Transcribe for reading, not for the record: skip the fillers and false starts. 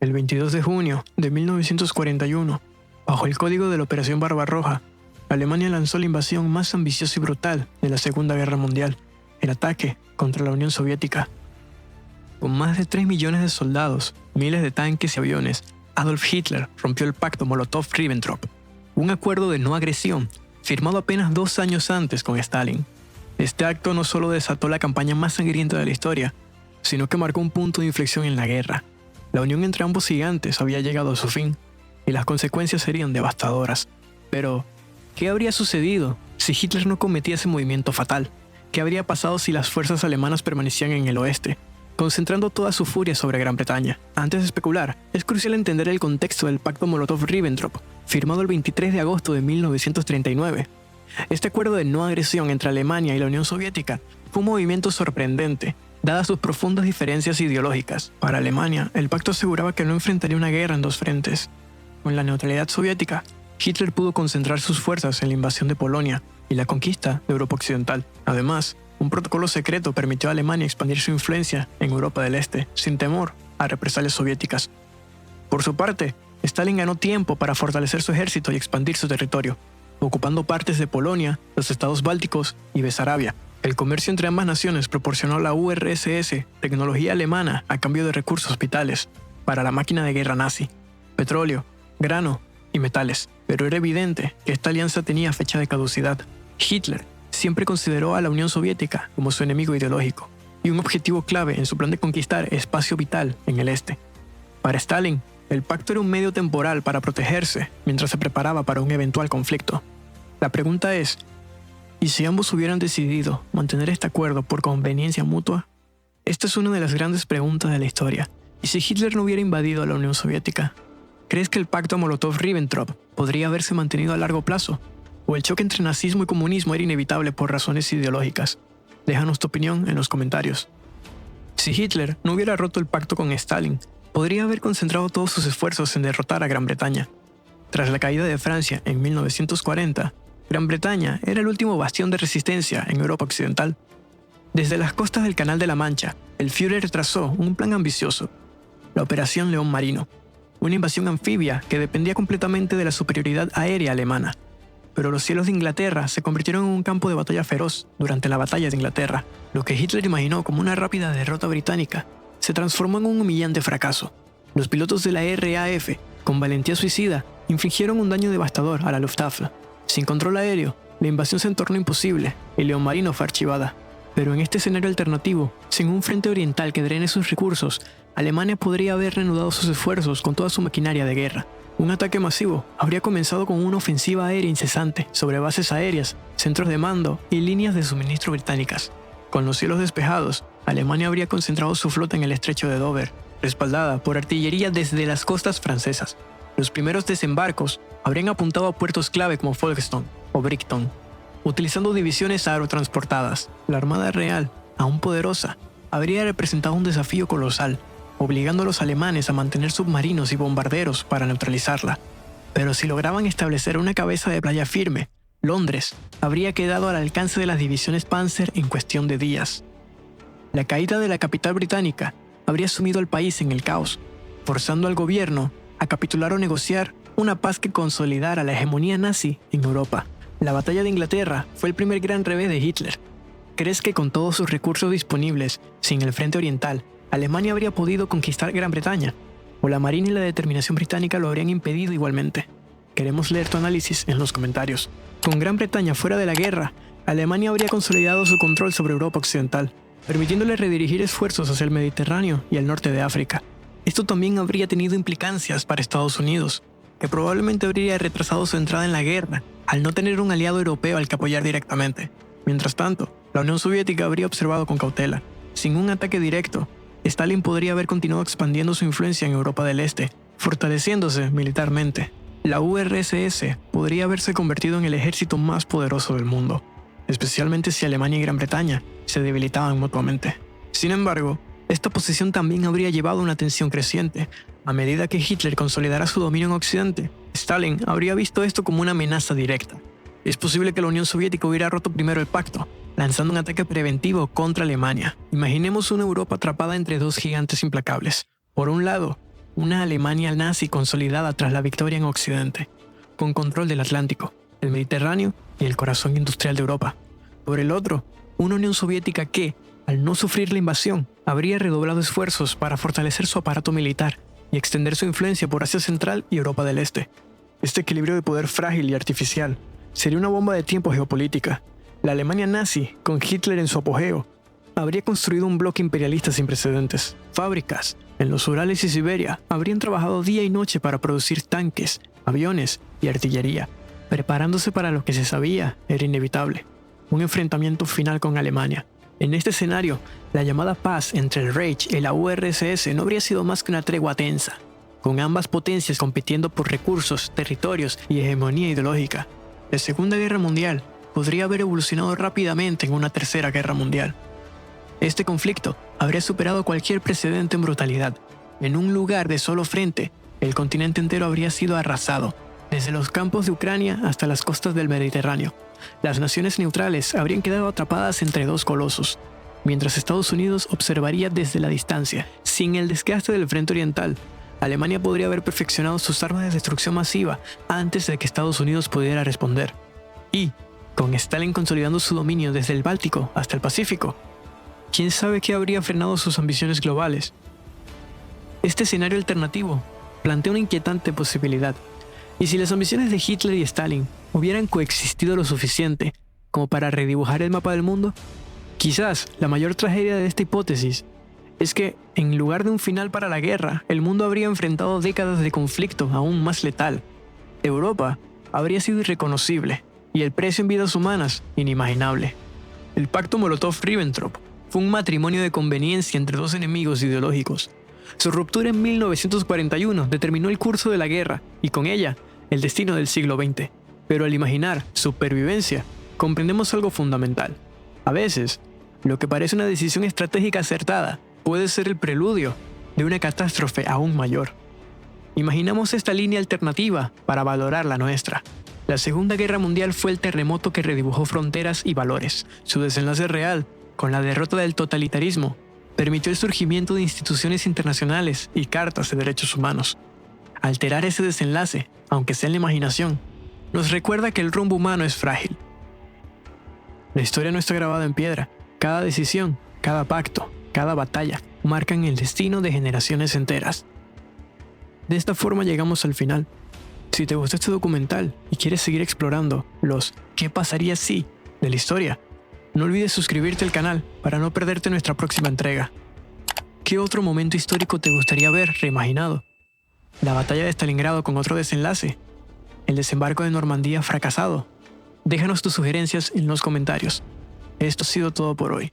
El 22 de junio de 1941, bajo el código de la Operación Barbarroja, Alemania lanzó la invasión más ambiciosa y brutal de la Segunda Guerra Mundial, el ataque contra la Unión Soviética. Con más de 3 millones de soldados, miles de tanques y aviones, Adolf Hitler rompió el pacto Molotov-Ribbentrop, un acuerdo de no agresión firmado apenas 2 años antes con Stalin. Este acto no solo desató la campaña más sangrienta de la historia, sino que marcó un punto de inflexión en la guerra. La unión entre ambos gigantes había llegado a su fin, y las consecuencias serían devastadoras. Pero, ¿qué habría sucedido si Hitler no cometía ese movimiento fatal? ¿Qué habría pasado si las fuerzas alemanas permanecían en el oeste, concentrando toda su furia sobre Gran Bretaña? Antes de especular, es crucial entender el contexto del pacto Molotov-Ribbentrop, firmado el 23 de agosto de 1939. Este acuerdo de no agresión entre Alemania y la Unión Soviética fue un movimiento sorprendente, dadas sus profundas diferencias ideológicas. Para Alemania, el pacto aseguraba que no enfrentaría una guerra en 2 frentes. Con la neutralidad soviética, Hitler pudo concentrar sus fuerzas en la invasión de Polonia y la conquista de Europa Occidental. Además, un protocolo secreto permitió a Alemania expandir su influencia en Europa del Este, sin temor a represalias soviéticas. Por su parte, Stalin ganó tiempo para fortalecer su ejército y expandir su territorio, ocupando partes de Polonia, los estados bálticos y Besarabia. El comercio entre ambas naciones proporcionó a la URSS tecnología alemana a cambio de recursos vitales para la máquina de guerra nazi, petróleo, grano y metales. Pero era evidente que esta alianza tenía fecha de caducidad. Hitler siempre consideró a la Unión Soviética como su enemigo ideológico y un objetivo clave en su plan de conquistar espacio vital en el este. Para Stalin, el pacto era un medio temporal para protegerse mientras se preparaba para un eventual conflicto. La pregunta es, ¿y si ambos hubieran decidido mantener este acuerdo por conveniencia mutua? Esta es una de las grandes preguntas de la historia. ¿Y si Hitler no hubiera invadido a la Unión Soviética? ¿Crees que el pacto Molotov-Ribbentrop podría haberse mantenido a largo plazo? ¿O el choque entre nazismo y comunismo era inevitable por razones ideológicas? Déjanos tu opinión en los comentarios. Si Hitler no hubiera roto el pacto con Stalin, podría haber concentrado todos sus esfuerzos en derrotar a Gran Bretaña. Tras la caída de Francia en 1940, Gran Bretaña era el último bastión de resistencia en Europa Occidental. Desde las costas del Canal de la Mancha, el Führer trazó un plan ambicioso, la Operación León Marino, una invasión anfibia que dependía completamente de la superioridad aérea alemana. Pero los cielos de Inglaterra se convirtieron en un campo de batalla feroz durante la Batalla de Inglaterra. Lo que Hitler imaginó como una rápida derrota británica se transformó en un humillante fracaso. Los pilotos de la RAF, con valentía suicida, infligieron un daño devastador a la Luftwaffe. Sin control aéreo, la invasión se tornó imposible y León Marino fue archivada. Pero en este escenario alternativo, sin un frente oriental que drene sus recursos, Alemania podría haber reanudado sus esfuerzos con toda su maquinaria de guerra. Un ataque masivo habría comenzado con una ofensiva aérea incesante sobre bases aéreas, centros de mando y líneas de suministro británicas. Con los cielos despejados, Alemania habría concentrado su flota en el estrecho de Dover, respaldada por artillería desde las costas francesas. Los primeros desembarcos habrían apuntado a puertos clave como Folkestone o Brighton, utilizando divisiones aerotransportadas. La Armada Real, aún poderosa, habría representado un desafío colosal, obligando a los alemanes a mantener submarinos y bombarderos para neutralizarla. Pero si lograban establecer una cabeza de playa firme, Londres habría quedado al alcance de las divisiones Panzer en cuestión de días. La caída de la capital británica habría sumido al país en el caos, forzando al gobierno a capitular o negociar una paz que consolidara la hegemonía nazi en Europa. La batalla de Inglaterra fue el primer gran revés de Hitler. ¿Crees que con todos sus recursos disponibles, sin el frente oriental, Alemania habría podido conquistar Gran Bretaña? ¿O la marina y la determinación británica lo habrían impedido igualmente? Queremos leer tu análisis en los comentarios. Con Gran Bretaña fuera de la guerra, Alemania habría consolidado su control sobre Europa Occidental, permitiéndole redirigir esfuerzos hacia el Mediterráneo y el norte de África. Esto también habría tenido implicancias para Estados Unidos, que probablemente habría retrasado su entrada en la guerra al no tener un aliado europeo al que apoyar directamente. Mientras tanto, la Unión Soviética habría observado con cautela. Sin un ataque directo, Stalin podría haber continuado expandiendo su influencia en Europa del Este, fortaleciéndose militarmente. La URSS podría haberse convertido en el ejército más poderoso del mundo, especialmente si Alemania y Gran Bretaña se debilitaban mutuamente. Sin embargo, esta posición también habría llevado a una tensión creciente. A medida que Hitler consolidara su dominio en Occidente, Stalin habría visto esto como una amenaza directa. Es posible que la Unión Soviética hubiera roto primero el pacto, lanzando un ataque preventivo contra Alemania. Imaginemos una Europa atrapada entre dos gigantes implacables. Por un lado, una Alemania nazi consolidada tras la victoria en Occidente, con control del Atlántico, el Mediterráneo y el corazón industrial de Europa. Por el otro, una Unión Soviética que, al no sufrir la invasión, habría redoblado esfuerzos para fortalecer su aparato militar y extender su influencia por Asia Central y Europa del Este. Este equilibrio de poder frágil y artificial sería una bomba de tiempo geopolítica. La Alemania nazi, con Hitler en su apogeo, habría construido un bloque imperialista sin precedentes. Fábricas en los Urales y Siberia habrían trabajado día y noche para producir tanques, aviones y artillería, preparándose para lo que se sabía era inevitable: un enfrentamiento final con Alemania. En este escenario, la llamada paz entre el Reich y la URSS no habría sido más que una tregua tensa, con ambas potencias compitiendo por recursos, territorios y hegemonía ideológica. La Segunda Guerra Mundial podría haber evolucionado rápidamente en una Tercera Guerra Mundial. Este conflicto habría superado cualquier precedente en brutalidad. En un lugar de solo frente, el continente entero habría sido arrasado, desde los campos de Ucrania hasta las costas del Mediterráneo. Las naciones neutrales habrían quedado atrapadas entre dos colosos, mientras Estados Unidos observaría desde la distancia. Sin el desgaste del frente oriental, Alemania podría haber perfeccionado sus armas de destrucción masiva antes de que Estados Unidos pudiera responder. Y, con Stalin consolidando su dominio desde el Báltico hasta el Pacífico, ¿quién sabe qué habría frenado sus ambiciones globales? Este escenario alternativo plantea una inquietante posibilidad. ¿Y si las ambiciones de Hitler y Stalin hubieran coexistido lo suficiente como para redibujar el mapa del mundo? Quizás la mayor tragedia de esta hipótesis es que, en lugar de un final para la guerra, el mundo habría enfrentado décadas de conflicto aún más letal. Europa habría sido irreconocible y el precio en vidas humanas inimaginable. El pacto Molotov-Ribbentrop fue un matrimonio de conveniencia entre dos enemigos ideológicos. Su ruptura en 1941 determinó el curso de la guerra y con ella el destino del siglo XX. Pero al imaginar supervivencia, comprendemos algo fundamental. A veces, lo que parece una decisión estratégica acertada puede ser el preludio de una catástrofe aún mayor. Imaginamos esta línea alternativa para valorar la nuestra. La Segunda Guerra Mundial fue el terremoto que redibujó fronteras y valores. Su desenlace real, con la derrota del totalitarismo, permitió el surgimiento de instituciones internacionales y cartas de derechos humanos. Alterar ese desenlace, aunque sea en la imaginación, nos recuerda que el rumbo humano es frágil. La historia no está grabada en piedra. Cada decisión, cada pacto, cada batalla marcan el destino de generaciones enteras. De esta forma llegamos al final. Si te gustó este documental y quieres seguir explorando los ¿qué pasaría si? De la historia, no olvides suscribirte al canal para no perderte nuestra próxima entrega. ¿Qué otro momento histórico te gustaría ver reimaginado? ¿La batalla de Stalingrado con otro desenlace? ¿El desembarco de Normandía fracasado? Déjanos tus sugerencias en los comentarios. Esto ha sido todo por hoy.